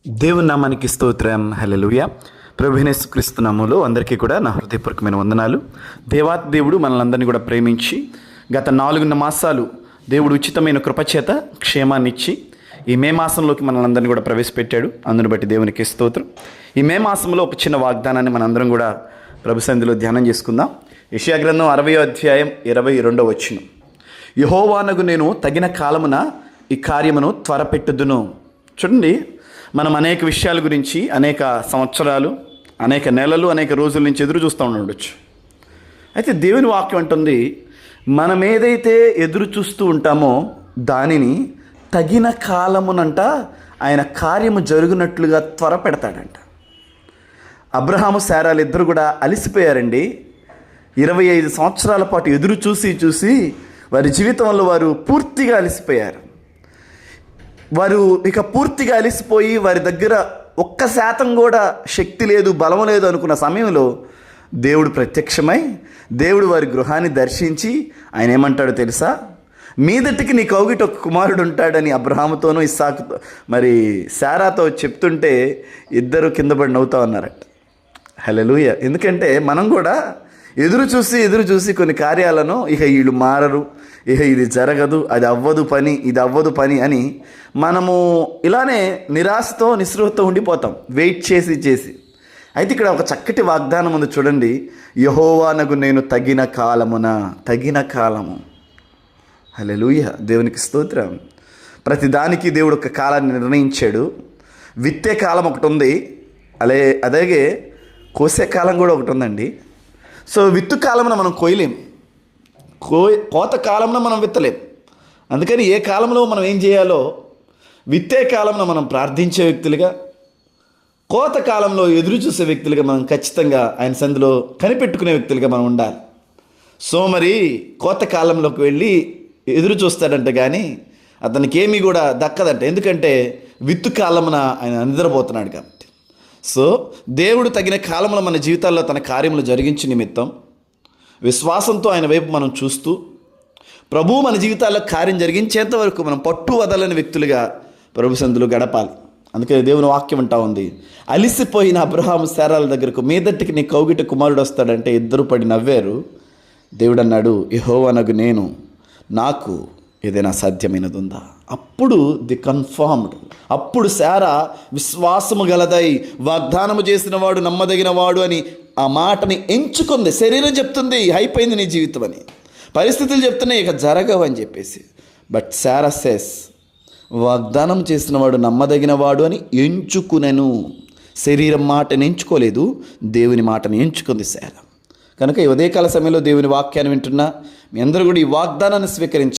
దేవుని నామానికి స్తోత్రం. హల్లెలూయా. ప్రభువైన యేసుక్రీస్తు నామములో అందరికీ కూడా నా హృదయపూర్వకమైన వందనాలు. దేవుడు మనల్ని కూడా ప్రేమించి గత 4 మాసాలు దేవుడు ఉచితమైన కృపచేత క్షేమాన్ని ఇచ్చి ఈ మే మాసంలోకి మనల్ని కూడా ప్రవేశపెట్టాడు. అందుని బట్టి దేవునికి స్తోత్రం. ఈ మే మాసంలో ఒక చిన్న వాగ్దానాన్ని మనందరం కూడా ప్రభు సన్నిధిలో ధ్యానం చేసుకుందాం. యెషయా గ్రంథం 60వ అధ్యాయం 22వ వచనం. యెహోవానగు నేను తగిన కాలమున ఈ కార్యమును త్వరపెట్టుదును. చూడండి, మనం అనేక విషయాల గురించి అనేక సంవత్సరాలు, అనేక నెలలు, అనేక రోజుల నుంచి ఎదురు చూస్తూ ఉండొచ్చు. అయితే దేవుని వాక్యం అంటుంది, మనం ఏదైతే ఎదురు చూస్తూ ఉంటామో దానిని తగిన కాలమునంట ఆయన కార్యము జరుగునట్లుగా త్వరపెడతాడంట. అబ్రహాము శారాలు ఇద్దరు కూడా అలసిపోయారండి. 25 సంవత్సరాల పాటు ఎదురు చూసి వారి జీవితంలో వారు పూర్తిగా అలసిపోయారు. వారు ఇక పూర్తిగా అలిసిపోయి వారి దగ్గర 1% కూడా శక్తి లేదు, బలం లేదు అనుకున్న సమయంలో దేవుడు ప్రత్యక్షమై దేవుడు వారి గృహాన్ని దర్శించి ఆయన ఏమంటాడో తెలుసా? మీదటికి నీ కౌగిట ఒక కుమారుడు ఉంటాడని అబ్రహాముతోనూ ఇస్సాకుతో శారాతో చెప్తుంటే ఇద్దరు కింద పడి నవ్వుతా ఉన్నారట. హల్లెలూయా. ఎందుకంటే మనం కూడా ఎదురు చూసి కొన్ని కార్యాలను ఇక వీళ్ళు మారరు, ఇక ఇది జరగదు, అది అవ్వదు పని, ఇది అవ్వదు పని అని మనము ఇలానే నిరాశతో నిస్పృహతో ఉండిపోతాం, వెయిట్ చేసి. అయితే ఇక్కడ ఒక చక్కటి వాగ్దానం ఉంది చూడండి. యెహోవానగు నేను తగిన కాలము. హల్లెలూయా. దేవునికి స్తోత్రం. ప్రతిదానికి దేవుడు ఒక కాలాన్ని నిర్ణయించాడు. విత్తే కాలం ఒకటి ఉంది, అలాగే కోసే కాలం కూడా ఒకటి ఉందండి. సో విత్తు కాలమున మనం కోయలేం, కోత కాలంలో మనం విత్తలేం. అందుకని ఏ కాలంలో మనం ఏం చేయాలో, విత్తే కాలంలో మనం ప్రార్థించే వ్యక్తులుగా, కోత కాలంలో ఎదురు చూసే వ్యక్తులుగా మనం ఖచ్చితంగా ఆయన సంధిలో కనిపెట్టుకునే వ్యక్తులుగా మనం ఉండాలి. సో మరి కోత కాలంలోకి వెళ్ళి ఎదురు చూస్తాడంట, కానీ అతనికి ఏమీ కూడా దక్కదంట. ఎందుకంటే విత్తు కాలమున ఆయన నిద్రపోతున్నాడు కాబట్టి. సో దేవుడు తగిన కాలంలో మన జీవితాల్లో తన కార్యములు జరిగించే నిమిత్తం విశ్వాసంతో ఆయన వైపు మనం చూస్తూ ప్రభువు మన జీవితాల్లో కార్యం జరిగించేంత వరకు మనం పట్టు వదలని వ్యక్తులుగా ప్రభు సందులు గడపాలి. అందుకే దేవుని వాక్యం అంటా ఉంది, అలిసిపోయిన అబ్రహాము శారాల దగ్గరకు మీదటికి నీ కౌగిట కుమారుడు వస్తాడంటే ఇద్దరు పడి నవ్వారు. దేవుడు అన్నాడు, యెహోవానగు నేను, నాకు ఏదైనా సాధ్యమైనది ఉందా? అప్పుడు ది కన్ఫర్మ్డ్. అప్పుడు శారా విశ్వాసము గలదై వాగ్దానము చేసిన వాడు నమ్మదగిన వాడు అని ఆ మాటని ఎంచుకుంది. శరీరం చెప్తుంది అయిపోయింది నీ జీవితం అని, పరిస్థితులు చెప్తున్నాయి ఇక జరగవని చెప్పేసి. బట్ శారా సేస్, వాగ్దానం చేసిన వాడు నమ్మదగిన వాడు అని ఎంచుకునను. శరీరం మాటని ఎంచుకోలేదు, దేవుని మాటని ఎంచుకుంది శారా. కనుక ఈ ఉదయకాల సమయంలో దేవుని వాక్యాన్ని వింటున్నా మీ అందరూ కూడా ఈ వాగ్దానాన్ని స్వీకరించి